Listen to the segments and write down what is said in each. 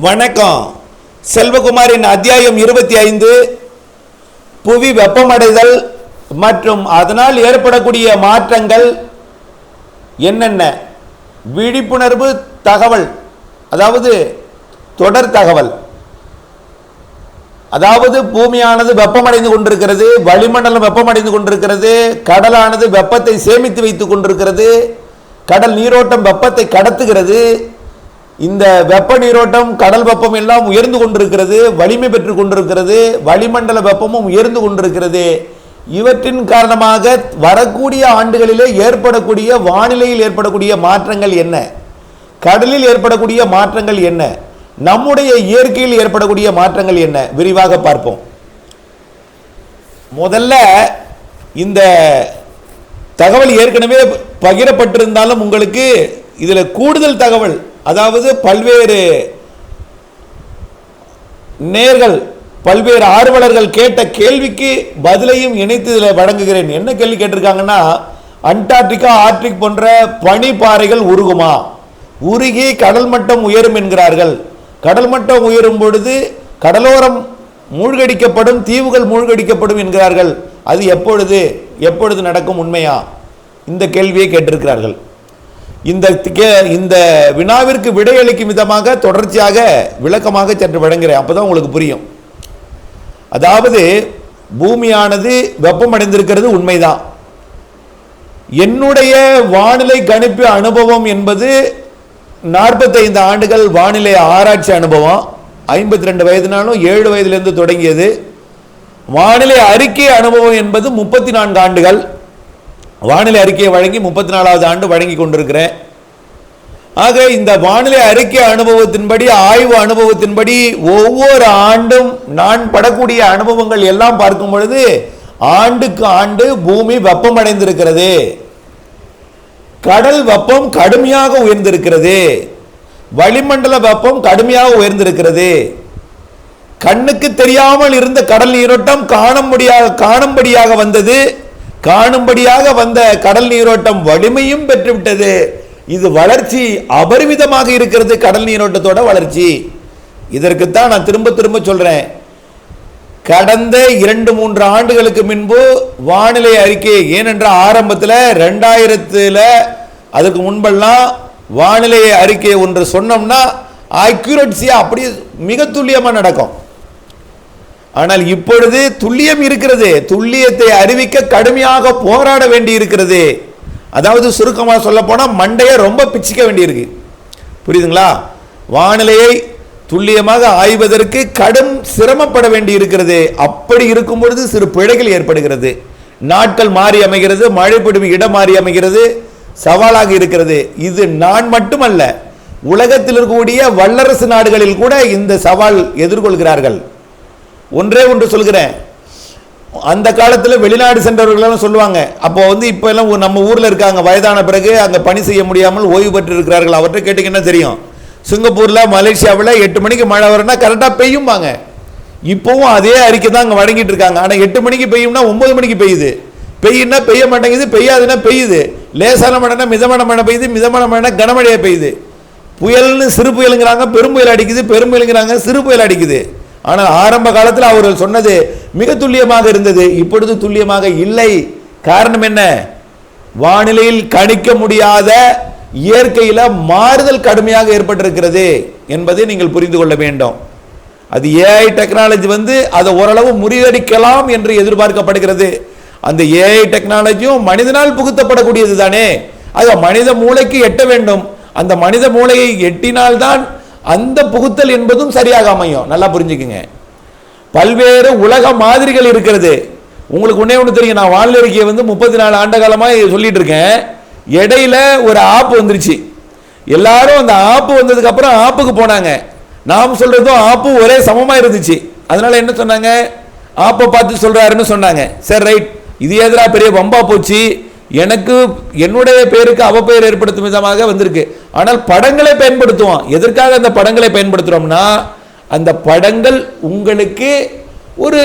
வணக்கம். செல்வகுமாரின் அத்தியாயம் 25 புவி வெப்பமடைதல் மற்றும் அதனால் ஏற்படக்கூடிய மாற்றங்கள் என்னென்ன. விழிப்புணர்வு தகவல், அதாவது தொடர் தகவல். அதாவது பூமியானது வெப்பமடைந்து கொண்டிருக்கிறது, வளிமண்டலம் வெப்பமடைந்து கொண்டிருக்கிறது, கடலானது வெப்பத்தை சேமித்து வைத்துக் கொண்டிருக்கிறது, கடல் நீரோட்டம் வெப்பத்தை கடத்துகிறது. இந்த வெப்ப நீரோட்டம் கடல் வெப்பம் எல்லாம் உயர்ந்து கொண்டிருக்கிறது, வலிமை பெற்று கொண்டிருக்கிறது, வளிமண்டல வெப்பமும் உயர்ந்து கொண்டிருக்கிறது. இவற்றின் காரணமாக வரக்கூடிய ஆண்டுகளிலே ஏற்படக்கூடிய வானிலையில் ஏற்படக்கூடிய மாற்றங்கள் என்ன, கடலில் ஏற்படக்கூடிய மாற்றங்கள் என்ன, நம்முடைய இயற்கையில் ஏற்படக்கூடிய மாற்றங்கள் என்ன, விரிவாக பார்ப்போம். முதல்ல இந்த தகவல் ஏற்கனவே பகிரப்பட்டிருந்தாலும் உங்களுக்கு இதில் கூடுதல் தகவல், அதாவது பல்வேறு நேர்கள் பல்வேறு ஆர்வலர்கள் கேட்ட கேள்விக்கு பதிலையும் இணைத்து இதில் வழங்குகிறேன். என்ன கேள்வி கேட்டிருக்காங்கன்னா, அண்டார்டிகா ஆர்டிக் போன்ற பனிப்பாறைகள் உருகுமா, உருகி கடல் மட்டம் உயரும் என்கிறார்கள். கடல் மட்டம் உயரும் பொழுது கடலோரம் மூழ்கடிக்கப்படும், தீவுகள் மூழ்கடிக்கப்படும் என்கிறார்கள். அது எப்பொழுது நடக்கும், உண்மையா? இந்த கேள்வியை கேட்டிருக்கிறார்கள். இந்த வினாவிற்கு விடையளிக்கும் விதமாக தொடர்ச்சியாக விளக்கமாக சற்று வழங்குகிறேன், அப்பதான் உங்களுக்கு புரியும். அதாவது பூமியானது வெப்பமடைந்திருக்கிறது உண்மைதான். என்னுடைய வானிலை கணிப்பு அனுபவம் என்பது 45 ஆண்டுகள் வானிலை ஆராய்ச்சி அனுபவம். 52 வயதுனாலும் 7 வயதிலிருந்து தொடங்கியது. வானிலை அறிக்கை அனுபவம் என்பது 34 ஆண்டுகள். வானிலை அறிக்கையை வழங்கி 34வது ஆண்டு வழங்கி கொண்டிருக்கிறேன். ஆக இந்த வானிலை அறிக்கை அனுபவத்தின்படி, ஆய்வு அனுபவத்தின்படி ஒவ்வொரு ஆண்டும் நான் படக்கூடிய அனுபவங்கள் எல்லாம் பார்க்கும் பொழுது ஆண்டுக்கு ஆண்டு பூமி வெப்பமடைந்திருக்கிறது, கடல் வெப்பம் கடுமையாக உயர்ந்திருக்கிறது, வளிமண்டல வெப்பம் கடுமையாக உயர்ந்திருக்கிறது. கண்ணுக்கு தெரியாமல் இருந்த கடல் நீரோட்டம் காணும்படியாக வந்தது. காணும்படியாக வந்த கடல் நீரோட்டம் வலிமையும் பெற்றுவிட்டது. இது வளர்ச்சி அபரிமிதமாக இருக்கிறது, கடல் நீரோட்டத்தோட வளர்ச்சி. இதற்குத்தான் நான் திரும்ப திரும்ப சொல்றேன். கடந்த 2-3 ஆண்டுகளுக்கு முன்பு வானிலை அறிக்கை, ஏனென்ற ஆரம்பத்தில் 2000 அதுக்கு முன்பெல்லாம் வானிலை அறிக்கை ஒன்று சொன்னோம்னா அக்யூரட்சியா அப்படியே மிக துல்லியமாக நடக்கும். ஆனால் இப்பொழுது துல்லியம் இருக்கிறது, துல்லியத்தை அறிவிக்க கடுமையாக போராட வேண்டி இருக்கிறது. அதாவது சுருக்கமாக சொல்ல போனால் மண்டையை ரொம்ப பிச்சிக்க வேண்டியிருக்கு, புரியுதுங்களா? வானிலையை துல்லியமாக ஆய்வதற்கு கடும் சிரமப்பட வேண்டி இருக்கிறது. அப்படி இருக்கும் பொழுது சிறு பிழைகள் ஏற்படுகிறது, நாட்கள் மாறி அமைகிறது, மழை பொழிவு இடம் மாறி அமைகிறது, சவாலாக இருக்கிறது. இது நான் மட்டுமல்ல, உலகத்தில் இருக்கக்கூடிய வல்லரசு நாடுகளில் கூட இந்த சவால் எதிர்கொள்கிறார்கள். ஒன்றே ஒன்று சொல்கிறேன், அந்த காலத்தில் வெளிநாடு சென்றவர்கள் சொல்லுவாங்க, அப்போ இப்போ எல்லாம் நம்ம ஊரில் இருக்காங்க, வயதான பிறகு அங்கே பணி செய்ய முடியாமல் ஓய்வு பெற்று இருக்கிறார்கள். அவர்கிட்ட கேட்டிங்கன்னா தெரியும், சிங்கப்பூரில் மலேசியாவில் 8 மணிக்கு மழை வரும்னா கரெக்டாக பெய்யும்பாங்க. இப்போவும் அதே அறிக்கை தான் அங்கே வழங்கிட்டு இருக்காங்க. ஆனால் 8 மணிக்கு பெய்யும்னா 9 மணிக்கு பெய்யுது, பெய்யுன்னா பெய்ய மாட்டேங்குது, பெய்யாதுன்னா பெய்யுது. லேசான மழைனா மிதமான மழை பெய்யுது, மிதமான மழைனா கனமழையாக பெய்யுது. புயல்னு சிறு புயலுங்கிறாங்க, பெரும் புயல் அடிக்குது, பெரும் புயலுங்கிறாங்க, சிறு புயல் அடிக்குது. ஆனால் ஆரம்ப காலத்தில் அவர்கள் சொன்னது மிக துல்லியமாக இருந்தது, இப்பொழுது துல்லியமாக இல்லை. காரணம் என்ன? வானிலையில் கணிக்க முடியாத இயற்கையில் மாறுதல் கடுமையாக ஏற்பட்டிருக்கிறது என்பதை நீங்கள் புரிந்து கொள்ள வேண்டும். அது ஏஐ டெக்னாலஜி அதை ஓரளவு முறியடிக்கலாம் என்று எதிர்பார்க்கப்படுகிறது. அந்த ஏஐ டெக்னாலஜியும் மனிதனால் புகுத்தப்படக்கூடியது தானே. அது மனித மூளைக்கு எட்ட வேண்டும். அந்த மனித மூளையை எட்டினால்தான் அந்த புகுத்தல் என்பதும் சரியாக அமையும். நல்லா புரிஞ்சுக்குங்க. பல்வேறு உலக மாதிரிகள் இருக்கிறது. உங்களுக்கு ஒண்ணு தெரியும், நான் வானிலை அறிக்கையை 34 ஆண்டு காலமாக சொல்லிட்டு இருக்கேன். இடையில ஒரு ஆப் வந்துருச்சு. எல்லாரும் அந்த ஆப்பு வந்ததுக்கு அப்புறம் ஆப்புக்கு போனாங்க. நாம் சொல்றதும் ஆப்பு ஒரே சமமா இருந்துச்சு. அதனால என்ன சொன்னாங்க, ஆப்பை பார்த்து சொல்றாருன்னு சொன்னாங்க. சரி, ரைட், இது எதிரா பெரிய வம்பா போச்சு, எனக்கு என்னுடைய பேருக்கு அவப்பெயர் ஏற்படுத்தும் விதமாக வந்திருக்கு. ஆனால் படங்களை பயன்படுத்துவோம். எதற்காக அந்த படங்களை பயன்படுத்துறோம்னா, அந்த படங்கள் உங்களுக்கு ஒரு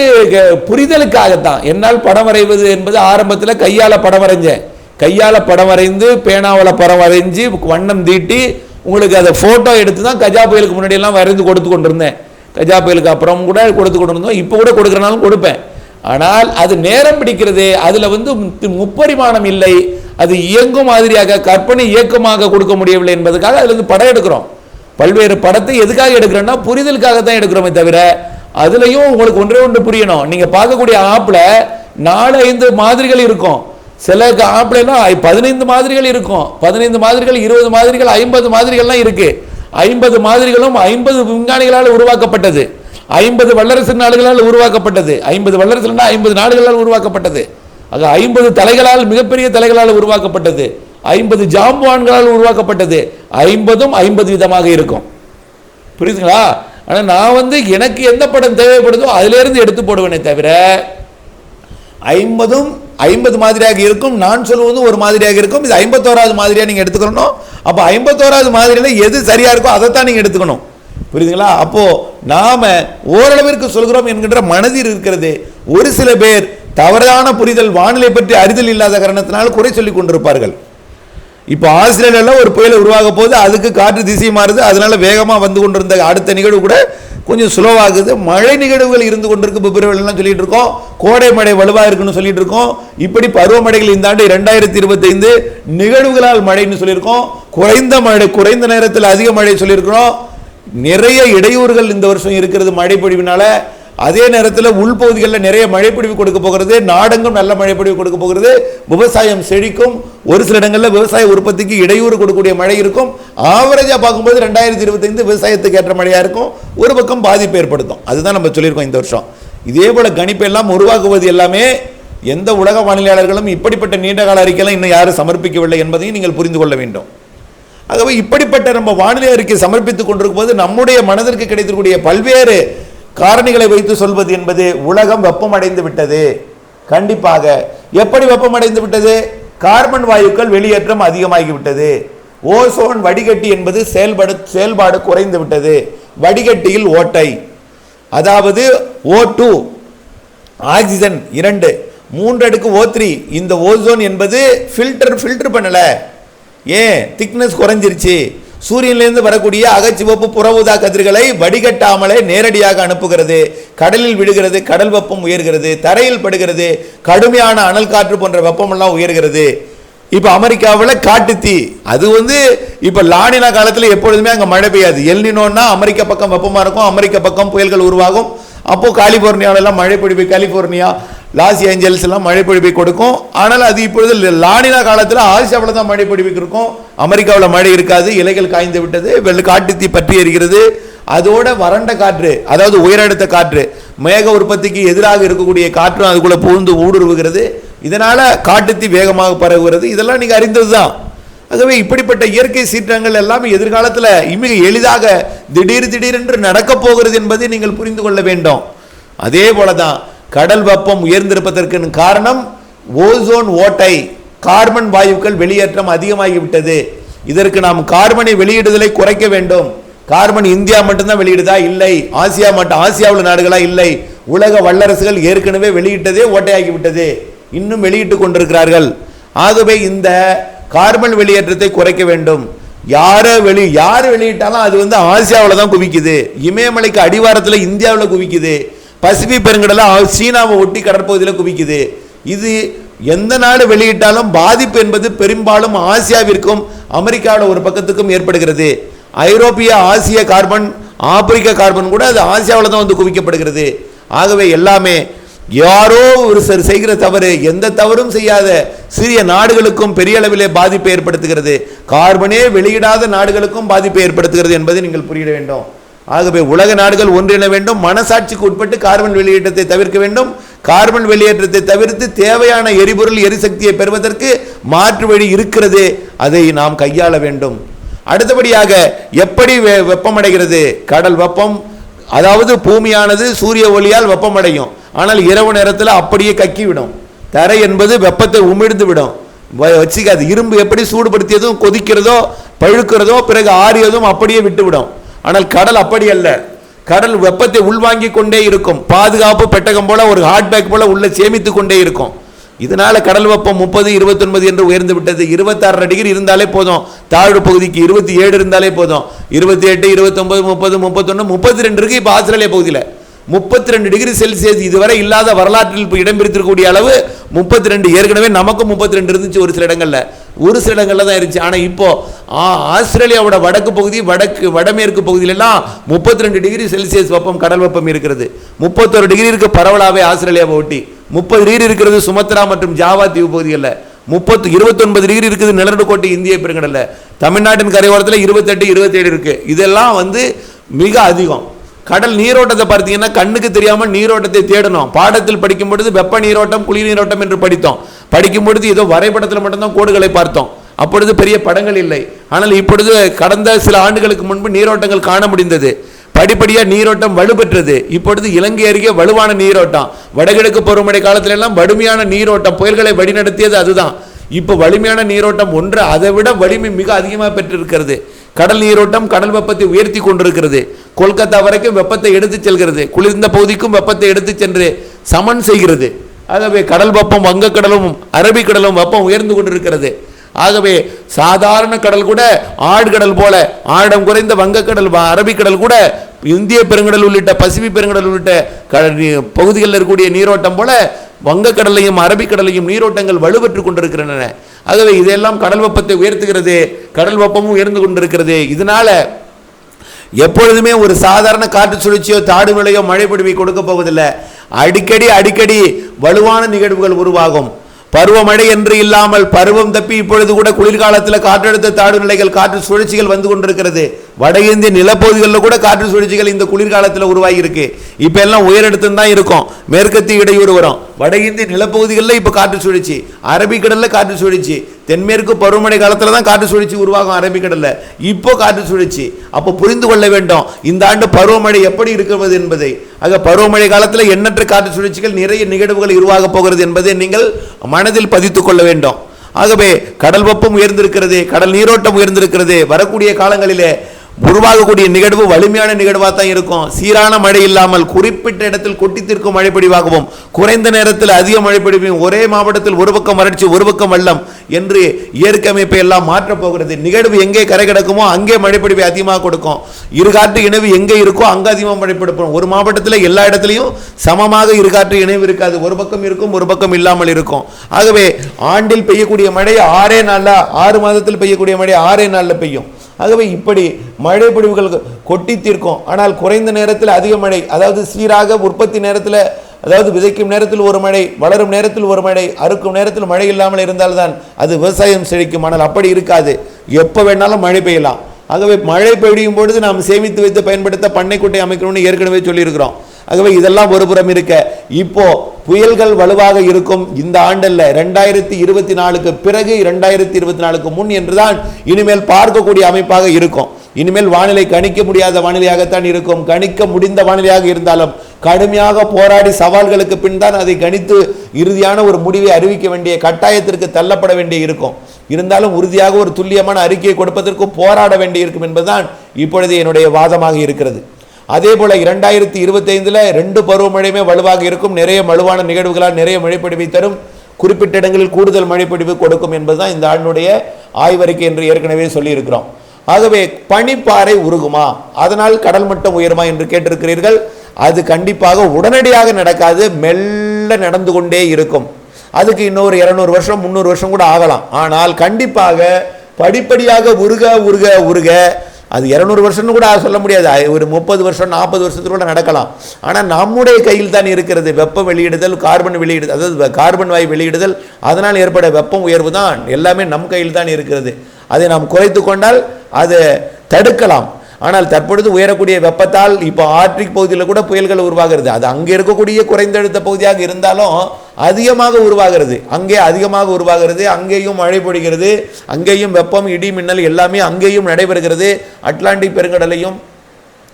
புரிதலுக்காகத்தான். என்னால் படம் வரைவது என்பது ஆரம்பத்தில் கையால் படம் வரைஞ்சேன். கையால் படம் வரைந்து பேனாவில் படம் வரைஞ்சி வண்ணம் தீட்டி உங்களுக்கு அதை ஃபோட்டோ எடுத்து தான் கஜா புயலுக்கு முன்னாடியெல்லாம் வரைந்து கொடுத்து கொண்டிருந்தேன். கஜா புயலுக்கு அப்புறம் கூட கொடுத்து கொண்டிருந்தோம், இப்போ கூட கொடுக்குறனாலும் கொடுப்பேன். ஆனால் அது நேரம் பிடிக்கிறது, அதில் முப்பரிமாணம் இல்லை, அது இயங்கும் மாதிரியாக கற்பனை இயக்கமாக கொடுக்க முடியவில்லை என்பதுக்காக அதுலேருந்து படம் எடுக்கிறோம். பல்வேறு படத்தை எதுக்காக எடுக்கிறோன்னா புரிதலுக்காக தான் எடுக்கிறோமே தவிர, அதுலேயும் உங்களுக்கு ஒன்றே ஒன்று புரியணும். நீங்கள் பார்க்கக்கூடிய ஆப்பில் 4-5 மாதிரிகள் இருக்கும், சில ஆப்லாம் 15 மாதிரிகள் இருக்கும், 15 மாதிரிகள் 20 மாதிரிகள் 50 மாதிரிகள்லாம் இருக்கு. 50 மாதிரிகளும் 50 விஞ்ஞானிகளால் உருவாக்கப்பட்டது, 50 வல்லரசு நாடுகளால் உருவாக்கப்பட்டது. 50 வல்லரசு 50 நாடுகளால் உருவாக்கப்பட்டது. ஆக 50 தலைகளால், மிகப்பெரிய தலைகளால் உருவாக்கப்பட்டது. 50 ஜாம்பவான்களால் உருவாக்கப்பட்டது. 50ம் 50 விதமாக இருக்கும். புரியுதுங்களா? ஆனால் நான் எனக்கு எந்த படம் தேவைப்படுதோ அதிலிருந்து எடுத்து போடுவேனே தவிர 50ம் 50 மாதிரியாக இருக்கும். நான் சொல்லுவது ஒரு மாதிரியாக இருக்கும். இது 51வது மாதிரியாக நீங்கள் எடுத்துக்கணும். அப்போ 51வது மாதிரியில் எது சரியா இருக்கோ அதைத்தான் நீங்கள் எடுத்துக்கணும். புரியுதுங்களா? அப்போ நாம ஓரளவிற்கு சொல்கிறோம் என்கின்ற மனதில் இருக்கிறது. ஒரு சில பேர் தவறான புரிதல், வானிலை பற்றி அறிதல் இல்லாத காரணத்தினால் குறை சொல்லி கொண்டிருப்பார்கள். இப்போ ஆஸ்திரேலியாவில் ஒரு புயல் உருவாக போது அதுக்கு காற்று திசை மாறுது, அதனால வேகமாக வந்து கொண்டிருந்த அடுத்த நிகழ்வு கூட கொஞ்சம் ஸ்லோவாகுது. மழை நிகழ்வுகள் இருந்து கொண்டிருக்கு, பிப்ரவரிலாம் சொல்லிட்டு இருக்கோம். கோடை மழை வலுவாக இருக்குன்னு சொல்லிட்டு இருக்கோம். இப்படி பருவமழைகள் இந்த ஆண்டு 2025 நிகழ்வுகளால் மழைன்னு சொல்லியிருக்கோம். குறைந்த மழை, குறைந்த நேரத்தில் அதிக மழை சொல்லியிருக்கிறோம். நிறைய இடையூறுகள் இந்த வருஷம் இருக்கிறது மழை பொழிவினால. அதே நேரத்தில் உள்பகுதிகளில் நிறைய மழைப்பொழிவு கொடுக்க போகிறது, நாடெங்கும் நல்ல மழைப்பொழிவு கொடுக்க போகிறது, விவசாயம் செழிக்கும். ஒரு சில இடங்களில் விவசாய உற்பத்திக்கு இடையூறு கொடுக்கக்கூடிய மழை இருக்கும். ஆவரேஜாக பார்க்கும்போது 2025 விவசாயத்துக்கு ஏற்ற மழையாக இருக்கும். ஒரு பக்கம் பாதிப்பு ஏற்படுத்தும். அதுதான் நம்ம சொல்லியிருக்கோம் இந்த வருஷம். இதே போல கணிப்பு எல்லாம் உருவாக்குவது எல்லாமே எந்த உலக வானிலையாளர்களும் இப்படிப்பட்ட நீண்டகால அறிக்கையெல்லாம் இன்னும் யாரும் சமர்ப்பிக்கவில்லை என்பதையும் நீங்கள் புரிந்து கொள்ள வேண்டும். ஆகவே இப்படிப்பட்ட நம்ம வானிலை அறிக்கை சமர்ப்பித்துக் கொண்டிருக்கும் போது நம்முடைய மனதிற்கு கிடைத்திருக்கக்கூடிய பல்வேறு காரணிகளை வைத்து சொல்வது என்பது உலகம் வெப்பமடைந்து விட்டது. கண்டிப்பாக எப்படி வெப்பமடைந்து விட்டது? கார்பன் வாயுக்கள் வெளியேற்றம் அதிகமாகிவிட்டது. ஓசோன் வடிகட்டி என்பது செயல்பாடு குறைந்து விட்டது. வடிகட்டியில் ஓட்டை, அதாவது O2 ஆக்சிஜன் 2, 3 அடுக்கு O3. இந்த ஓசோன் என்பது ஃபில்டர் பண்ணல, ஏன் திக்னஸ் குறைஞ்சிருச்சு. சூரியனிலிருந்து வரக்கூடிய அகச்சிவப்பு புற ஊதா கதிர்களை வடிகட்டாமலே நேரடியாக அனுப்புகிறது, கடலில் விடுகிறது, கடல் வெப்பம் உயர்கிறது, தரையில் படுகிறது, கடுமையான அனல் காற்று போன்ற வெப்பம் எல்லாம் உயர்கிறது. இப்ப அமெரிக்காவில் காட்டுத்தீ, அது இப்ப லானினா காலத்தில் எப்பொழுதுமே அங்க மழை பெய்யாது. எல்னினோன்னா அமெரிக்க பக்கம் வெப்பமா இருக்கும், அமெரிக்க பக்கம் புயல்கள் உருவாகும். அப்போ கலிபோர்னியாவெல்லாம் மழை பொழிவு, கலிபோர்னியா, லாஸ் ஏஞ்சல்ஸ் எல்லாம் மழை பொழிவை கொடுக்கும். ஆனால் அது இப்பொழுது லானினா காலத்தில் ஆசியாவில் தான் மழை பொழிவுக்கு இருக்கும், அமெரிக்காவில் மழை இருக்காது. இலைகள் காய்ந்து விட்டது, காட்டுத்தீ பற்றி எரிகிறது. அதோட வறண்ட காற்று, அதாவது உயரழுத்த காற்று, மேக உற்பத்திக்கு எதிராக இருக்கக்கூடிய காற்றும் அதுக்குள்ள புகுந்து ஊடுருவுகிறது. இதனால காட்டுத்தீ வேகமாக பரவுகிறது. இதெல்லாம் நீங்க அறிந்ததுதான். ஆகவே இப்படிப்பட்ட இயற்கை சீற்றங்கள் எல்லாம் எதிர்காலத்தில் மிக எளிதாக திடீரென்று நடக்க போகிறது என்பதை நீங்கள் புரிந்து கொள்ள வேண்டும். அதே போலதான் கடல் வெப்பம் உயர்ந்திருப்பதற்கு காரணம் ஓசோன் ஓட்டை, கார்பன் வாயுக்கள் வெளியேற்றம் அதிகமாகிவிட்டது. இதற்கு நாம் கார்பனை வெளியிடுதலை குறைக்க வேண்டும். கார்பன் இந்தியா மட்டும்தான் வெளியிடுதா? இல்லை. ஆசியாவில் நாடுகளா? இல்லை. உலக வல்லரசுகள் ஏற்கனவே வெளியிட்டதே ஓட்டையாகிவிட்டது, இன்னும் வெளியிட்டுக் கொண்டிருக்கிறார்கள். ஆகவே இந்த கார்பன் வெளியேற்றத்தை குறைக்க வேண்டும். யார் வெளியிட்டாலும் அது ஆசியாவில் தான் குவிக்குது, இமயமலைக்கு அடிவாரத்தில் இந்தியாவில் குவிக்குது, பசிபிக் பெருங்கடல சீனாவை ஒட்டி கடற்பகுதியில் குவிக்குது. இது எந்த நாடு வெளியிட்டாலும் பாதிப்பு என்பது பெரும்பாலும் ஆசியாவிற்கும் அமெரிக்காவில் ஒரு பக்கத்துக்கும் ஏற்படுகிறது. ஐரோப்பிய ஆசிய கார்பன், ஆப்பிரிக்க கார்பன் கூட அது ஆசியாவில் தான் குவிக்கப்படுகிறது. ஆகவே எல்லாமே யாரோ ஒரு செய்கிற தவறு, எந்த தவறும் செய்யாத சிறிய நாடுகளுக்கும் பெரிய அளவிலே பாதிப்பை ஏற்படுத்துகிறது, கார்பனே வெளியிடாத நாடுகளுக்கும் பாதிப்பை ஏற்படுத்துகிறது என்பதை நீங்கள் புரிய வேண்டும். ஆகவே உலக நாடுகள் ஒன்றிண வேண்டும், மனசாட்சிக்கு உட்பட்டு கார்பன் வெளியேற்றத்தை தவிர்க்க வேண்டும். கார்பன் வெளியேற்றத்தை தவிர்த்து தேவையான எரிபொருள் எரிசக்தியை பெறுவதற்கு மாற்று வழி இருக்கிறது, அதை நாம் கையாள வேண்டும். அடுத்தபடியாக எப்படி வெப்பமடைகிறது? கடல் வெப்பம், அதாவது பூமியானது சூரிய ஒளியால் வெப்பமடையும். ஆனால் இரவு நேரத்தில் அப்படியே கக்கிவிடும். தரை என்பது வெப்பத்தை உமிழ்ந்து விடும், வச்சுக்காது. இரும்பு எப்படி சூடுபடுத்தியதும் கொதிக்கிறதோ பழுக்கிறதோ பிறகு ஆறியதும் அப்படியே விட்டுவிடும். ஆனால் கடல் அப்படி அல்ல. கடல் வெப்பத்தை உள்வாங்கி கொண்டே இருக்கும், பாதுகாப்பு பெட்டகம் போல, ஒரு ஹாட் பேக் போல உள்ள சேமித்து கொண்டே இருக்கும். இதனால கடல் வெப்பம் 30, 29 என்று உயர்ந்து விட்டது. 26 டிகிரி இருந்தாலே போதும். தாழ்வு பகுதிக்கு 27 இருந்தாலே போதும். 28, 29, 30, 31, 32 இருக்கு. இப்போ ஆஸ்திரேலியா பகுதியில் 32 டிகிரி செல்சியஸ் இதுவரை இல்லாத வரலாற்றில் இடம் பிடித்திருக்கக்கூடிய அளவு 32. ஏற்கனவே நமக்கும் 32 இருந்துச்சு ஒரு சில இடங்கள்ல தான் இருந்துச்சு. ஆனால் இப்போ ஆஸ்திரேலியாவோட வடக்கு பகுதி, வடமேற்கு பகுதியிலெல்லாம் 32 டிகிரி செல்சியஸ் வெப்பம், கடல் வெப்பம் இருக்கிறது. 31 டிகிரி இருக்கு பரவலாவே ஆஸ்திரேலியாவை ஒட்டி. 30 டிகிரி இருக்கிறது சுமத்ரா மற்றும் ஜாவா தீவு பகுதிகளில். 29 டிகிரி இருக்குது நிலநடுக்கோட்டை இந்திய பெருங்கடல்ல. தமிழ்நாட்டின் கரையோரத்தில் 28, 27 இருக்கு. இதெல்லாம் மிக அதிகம். கடல் நீரோட்டத்தை பார்த்தீங்கன்னா கண்ணுக்கு தெரியாமல் நீரோட்டத்தை தேடணும். பாடத்தில் படிக்கும் பொழுது வெப்ப நீரோட்டம், குளிர் நீரோட்டம் என்று படிக்கும் பொழுது ஏதோ வரைபடத்தில் மட்டும்தான் கோடுகளை பார்த்தோம். அப்பொழுது பெரிய படங்கள் இல்லை. ஆனால் இப்பொழுது கடந்த சில ஆண்டுகளுக்கு முன்பு நீரோட்டங்கள் காண முடிந்தது. படிப்படியாக நீரோட்டம் வலுப்பெற்றது. இப்பொழுது இலங்கை அருகே வலுவான நீரோட்டம். வடகிழக்கு பருவமழை காலத்துல எல்லாம் வலிமையான நீரோட்டம், புயல்களை வழிநடத்தியது அதுதான். இப்போ வலிமையான நீரோட்டம் ஒன்று அதை விட வலிமை மிக அதிகமாக பெற்றிருக்கிறது. கடல் நீரோட்டம் கடல் வெப்பத்தை உயர்த்தி கொண்டிருக்கிறது. கொல்கத்தா வரைக்கும் வெப்பத்தை எடுத்து செல்கிறது. குளிர்ந்த பகுதிக்கும் வெப்பத்தை எடுத்து சென்று சமன் செய்கிறது. ஆகவே கடல் வெப்பம், வங்கக்கடலும் அரபிக்கடலும் வெப்பம் உயர்ந்து கொண்டிருக்கிறது. ஆகவே சாதாரண கடல் கூட ஆழ்கடல் போல, ஆழம் குறைந்த வங்கக்கடல், அரபிக்கடல் கூட இந்திய பெருங்கடல் உள்ளிட்ட பசிபிக் பெருங்கடல் உள்ளிட்ட பகுதிகளில் இருக்கக்கூடிய நீரோட்டம் போல வங்கக்கடலையும் அரபிக்கடலையும் நீரோட்டங்கள் வலுப்பெற்று கொண்டிருக்கின்றன. ஆகவே இதெல்லாம் கடல் வெப்பத்தை உயர்த்துகிறது. கடல் வெப்பமும் உயர்ந்து கொண்டிருக்கிறது. இதனால எப்பொழுதுமே ஒரு சாதாரண காற்று சுழற்சியோ தாடு மழையோ மழை பொழிவை கொடுக்க போவதில்லை. அடிக்கடி வலுவான நிகழ்வுகள் உருவாகும். பருவமழை என்று இல்லாமல் பருவம் தப்பி இப்பொழுது கூட குளிர்காலத்தில் காற்றழுத்த தாழ்வு நிலைகள், காற்று சுழற்சிகள் வந்து கொண்டிருக்கிறது. வட இந்திய நிலப்பகுதிகளில் கூட காற்று சுழற்சிகள் இந்த குளிர்காலத்தில் உருவாகி இருக்கு. இப்ப எல்லாம் உயரடுத்து தான் இருக்கும். மேற்கத்திய இடையூறு வரும். வட இந்திய நிலப்பகுதிகளில் இப்ப காற்று சுழற்சி, அரபிக்கடல்ல காற்று சுழற்சி, தென்மேற்கு பருவமழை காலத்துல தான் காற்று சுழற்சி உருவாகும் அரபிக்கடல்ல. இப்போ காற்று சுழற்சி. அப்போ புரிந்து கொள்ள வேண்டும் இந்த ஆண்டு பருவமழை எப்படி இருக்கிறது என்பதை. ஆக பருவமழை காலத்தில் எண்ணற்ற காற்று சுழற்சிகள், நிறைய நிகழ்வுகள் உருவாக போகிறது என்பதை நீங்கள் மனதில் பதித்துக் கொள்ள வேண்டும். ஆகவே கடல் வெப்பம் உயர்ந்திருக்கிறது, கடல் நீரோட்டம் உயர்ந்திருக்கிறது. வரக்கூடிய காலங்களிலே உருவாகக்கூடிய நிகழ்வு வலிமையான நிகழ்வாக தான் இருக்கும். சீரான மழை இல்லாமல் குறிப்பிட்ட இடத்தில் கொட்டித்திருக்கும் மழைப்பொழிவாகவும், குறைந்த நேரத்தில் அதிக மழைப்பொழிவையும், ஒரே மாவட்டத்தில் ஒரு பக்கம் வறட்சி ஒரு பக்கம் வெள்ளம் என்று இயற்கை அமைப்பை எல்லாம் மாற்றப் போகிறது. நிகழ்வு எங்கே கரை கிடக்குமோ அங்கே மழைப்பொழிவை அதிகமாக கொடுக்கும். இருகாற்று இணைவு எங்கே இருக்கோ அங்கே அதிகமாக மழைப்பொழிப்போம். ஒரு மாவட்டத்தில் எல்லா இடத்துலையும் சமமாக இருகாற்று இணைவு இருக்காது. ஒரு பக்கம் இருக்கும், ஒரு பக்கம் இல்லாமல் இருக்கும். ஆகவே ஆண்டில் பெய்யக்கூடிய மழை 6 நாளில், 6 மாதத்தில் பெய்யக்கூடிய மழை 6 நாளில் பெய்யும். ஆகவே இப்படி மழை பொழிவுகள் கொட்டி தீர்க்கும். ஆனால் குறைந்த நேரத்தில் அதிக மழை, அதாவது சீராக உற்பத்தி நேரத்தில், அதாவது விதைக்கும் நேரத்தில் ஒரு மழை, வளரும் நேரத்தில் ஒரு மழை, அறுக்கும் நேரத்தில் மழை இல்லாமல் இருந்தால்தான் அது விவசாயம் செழிக்கும். ஆனால் அப்படி இருக்காது. எப்போ வேணாலும் மழை பெய்யலாம். ஆகவே மழை பெய்யும் பொழுது நாம் சேமித்து வைத்து பயன்படுத்த பண்ணைக்குட்டை அமைக்கணும்னு ஏற்கனவே சொல்லியிருக்கிறோம். ஆகவே இதெல்லாம் ஒரு புறம் இருக்க, இப்போ புயல்கள் வலுவாக இருக்கும் இந்த ஆண்டல்ல, 2024க்கு பிறகு 2024க்கு முன் என்றுதான் இனிமேல் பார்க்கக்கூடிய அமைப்பாக இருக்கும். இனிமேல் வானிலை கணிக்க முடியாத வானிலையாகத்தான் இருக்கும். கணிக்க முடிந்த வானிலையாக இருந்தாலும் கடுமையாக போராடி சவால்களுக்கு பின் தான் அதை கணித்து இறுதியான ஒரு முடிவை அறிவிக்க வேண்டிய கட்டாயத்திற்கு தள்ளப்பட வேண்டிய இருக்கும். இருந்தாலும் உறுதியாக ஒரு துல்லியமான அறிக்கையை கொடுப்பதற்கு போராட வேண்டி இருக்கும் என்பதுதான் இப்பொழுது என்னுடைய வாதமாக இருக்கிறது. அதே போல 2025 2 பருவமழையுமே வலுவாக இருக்கும். நிறைய வலுவான நிகழ்வுகளால் நிறைய மழைப்பொழிவை தரும். குறிப்பிட்ட இடங்களில் கூடுதல் மழைப்பொழிவு கொடுக்கும் என்பதுதான் இந்த ஆண்டுடைய ஆய்வறிக்கை என்று ஏற்கனவே சொல்லியிருக்கிறோம். ஆகவே பனிப்பாறை உருகுமா, அதனால் கடல் மட்டம் உயருமா என்று கேட்டிருக்கிறீர்கள். அது கண்டிப்பாக உடனடியாக நடக்காது, மெல்ல நடந்து கொண்டே இருக்கும். அதுக்கு இன்னொரு 200 வருஷம் 300 வருஷம் கூட ஆகலாம். ஆனால் கண்டிப்பாக படிப்படியாக உருக உருக உருக அது 200 வருஷம்னு கூட சொல்ல முடியாது. ஒரு 30 வருஷம் 40 வருஷத்துக்கு கூட நடக்கலாம். ஆனால் நம்முடைய கையில் தான் இருக்கிறது. வெப்பம் வெளியிடுதல், கார்பன் வெளியிடுதல், அதாவது கார்பன் வாயு வெளியிடுதல், அதனால் ஏற்பட வெப்பம் உயர்வு தான் எல்லாமே நம் கையில் தான் இருக்கிறது. அதை நாம் குறைத்து கொண்டால் அதை தடுக்கலாம். ஆனால் தற்பொழுது உயரக்கூடிய வெப்பத்தால் இப்போ ஆர்டிக் பகுதியில் கூட புயல்கள் உருவாகிறது. அது அங்கே இருக்கக்கூடிய குறைந்த அழுத்த பகுதியாக இருந்தாலும் அதிகமாக உருவாகிறது. அங்கே அதிகமாக உருவாகிறது, அங்கேயும் மழை பொழிகிறது, அங்கேயும் வெப்பம், இடி, மின்னல் எல்லாமே அங்கேயும் நடைபெறுகிறது. அட்லாண்டிக் பெருங்கடலையும்,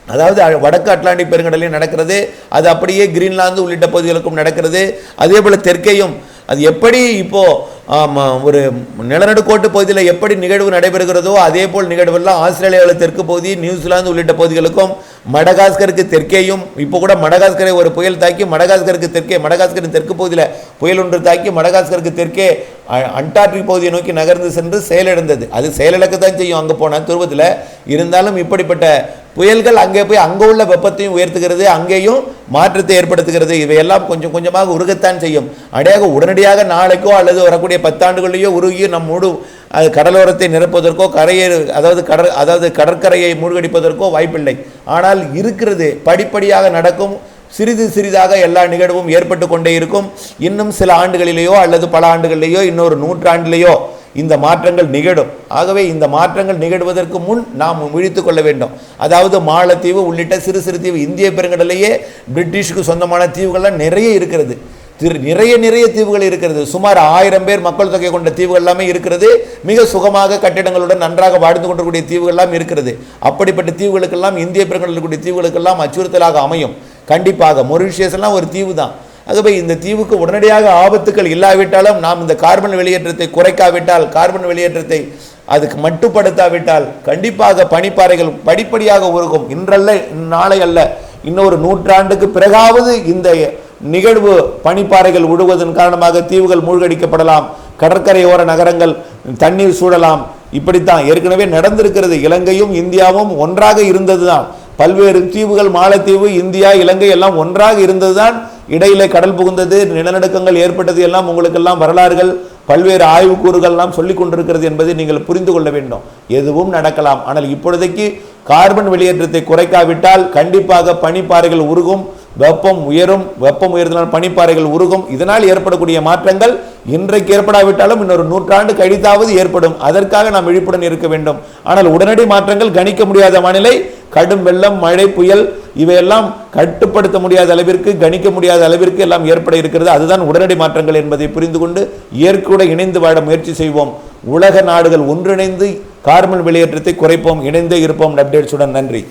அதாவது வடக்கு அட்லாண்டிக் பெருங்கடலையும் நடக்கிறது. அது அப்படியே கிரீன்லாந்து உள்ளிட்ட பகுதிகளுக்கும் நடக்கிறது. அதே போல் தெற்கையும் அது எப்படி இப்போ ஒரு நிலநடுக்கோட்டு பகுதியில் எப்படி நிகழ்வு நடைபெறுகிறதோ அதே போல் நிகழ்வெல்லாம் ஆஸ்திரேலியாவில் தெற்கு பகுதி, நியூசிலாந்து உள்ளிட்ட பகுதிகளுக்கும், மடகாஸ்கருக்கு தெற்கேயும் இப்போ கூட மடகாஸ்கரை ஒரு புயல் தாக்கி மடகாஸ்கருக்கு தெற்கே மடகாஸ்கரின் தெற்கு பகுதியில் புயல் ஒன்று தாக்கி மடகாஸ்கருக்கு தெற்கே அண்டார்டிக் பகுதியை நோக்கி நகர்ந்து சென்று செயலிழந்தது. அது செயலிழக்க தான் செய்யும் அங்கே போன துருவத்தில். இருந்தாலும் இப்படிப்பட்ட புயல்கள் அங்கே போய் அங்கே உள்ள வெப்பத்தையும் உயர்த்துகிறது, அங்கேயும் மாற்றத்தை ஏற்படுத்துகிறது. இவையெல்லாம் கொஞ்சம் கொஞ்சமாக உருகத்தான் செய்யும். உடனடியாக நாளைக்கோ அல்லது வரக்கூடிய 10 ஆண்டுகளிலேயோ உருகி நம்மோடு அது கடலோரத்தை நிரப்புவதற்கோ கரையை அதாவது கடற்கரையை மூழ்கடிப்பதற்கோ வாய்ப்பில்லை. ஆனால் இருக்கிறது, படிப்படியாக நடக்கும். சிறிது சிறிதாக எல்லா நிகழ்வும் ஏற்பட்டு கொண்டே இருக்கும். இன்னும் சில ஆண்டுகளிலேயோ அல்லது பல ஆண்டுகளிலேயோ இன்னொரு 100 ஆண்டிலேயோ இந்த மாற்றங்கள் நிகழும். ஆகவே இந்த மாற்றங்கள் நிகழ்வதற்கு முன் நாம் விழித்து கொள்ள வேண்டும். அதாவது மாலத்தீவு உள்ளிட்ட சிறு சிறு தீவு, இந்திய பெருங்கடலையே பிரிட்டிஷுக்கு சொந்தமான தீவுகள்லாம் நிறைய இருக்கிறது. நிறைய தீவுகள் இருக்கிறது. சுமார் 1000 பேர் மக்கள் தொகை கொண்ட தீவுகள் எல்லாமே இருக்கிறது. மிக சுகமாக கட்டிடங்களுடன் நன்றாக வாழ்ந்து கொண்டிருக்கூடிய தீவுகள் எல்லாம் இருக்கிறது. அப்படிப்பட்ட தீவுகளுக்கெல்லாம், இந்திய பெருங்கடலில் கூடிய தீவுகளுக்கெல்லாம் அச்சுறுத்தலாக அமையும். கண்டிப்பாக மொரிஷியஸ் எல்லாம் ஒரு தீவு தான். ஆகவே இந்த தீவுக்கு உடனடியாக ஆபத்துக்கள் இல்லாவிட்டாலும் நாம் இந்த கார்பன் வெளியேற்றத்தை குறைக்காவிட்டால், கார்பன் வெளியேற்றத்தை அதுக்கு மட்டுப்படுத்தாவிட்டால் கண்டிப்பாக பனிப்பாறைகள் படிப்படியாக உருகும். இன்றல்ல, நாளை அல்ல, இன்னொரு 100 ஆண்டுக்கு பிறகாவது இந்த நிகழ்வு பனிப்பாறைகள் உழுவதன் காரணமாக தீவுகள் மூழ்கடிக்கப்படலாம், கடற்கரையோர நகரங்கள் தண்ணீர் சூழலாம். இப்படித்தான் ஏற்கனவே நடந்திருக்கிறது. இலங்கையும் இந்தியாவும் ஒன்றாக இருந்ததுதான். பல்வேறு தீவுகள், மாலத்தீவு, இந்தியா, இலங்கை எல்லாம் ஒன்றாக இருந்ததுதான். இடையிலே கடல் புகுந்தது, நிலநடுக்கங்கள் ஏற்பட்டது எல்லாம் உங்களுக்கெல்லாம் வரலாறுகள், பல்வேறு ஆய்வுக்கூறுகள்லாம் சொல்லிக் கொண்டிருக்கிறது என்பதை நீங்கள் புரிந்து கொள்ள வேண்டும். எதுவும் நடக்கலாம். ஆனால் இப்பொழுதைக்கு கார்பன் வெளியேற்றத்தை குறைக்காவிட்டால் கண்டிப்பாக பனிப்பாறைகள் உருகும், வெப்பம் உயரும். வெப்பம் உயர்ந்தால் பனிப்பாறைகள் உருகும். இதனால் ஏற்படக்கூடிய மாற்றங்கள் இன்றைக்கு ஏற்படாவிட்டாலும் இன்னொரு 100 ஆண்டு கழித்தாவது ஏற்படும். அதற்காக நாம் விழிப்புடன் இருக்க வேண்டும். ஆனால் உடனடி மாற்றங்கள் கணிக்க முடியாத வானிலை, கடும் வெள்ளம், மழை, புயல் இவையெல்லாம் கட்டுப்படுத்த முடியாத அளவிற்கு, கணிக்க முடியாத அளவிற்கு எல்லாம் ஏற்பட இருக்கிறது. அதுதான் உடனடி மாற்றங்கள் என்பதை புரிந்து கொண்டு இயற்கையோடு இணைந்து வாழ முயற்சி செய்வோம். உலக நாடுகள் ஒன்றிணைந்து கார்பன் வெளியேற்றத்தை குறைப்போம். இணைந்தே இருப்போம். அப்டேட்ஸுடன் நன்றி.